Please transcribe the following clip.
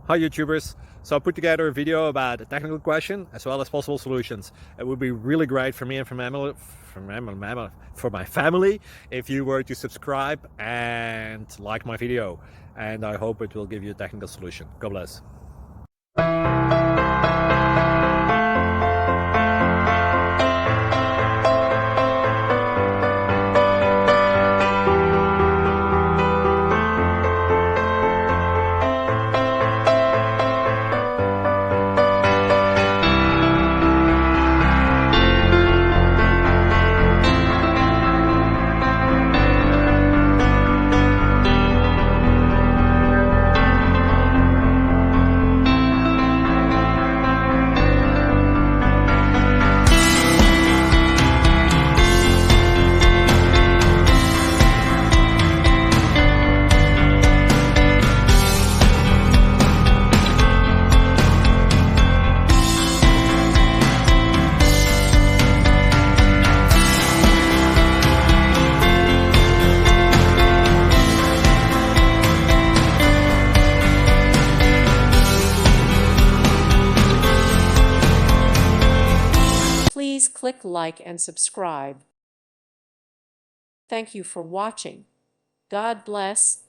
Hi YouTubers! So I put together a video about a technical question as well as possible solutions. It would be really great for me and for my family if you were to subscribe and like my video, and I hope it will give you a technical solution. God bless. Please click like and subscribe. Thank you for watching. God bless.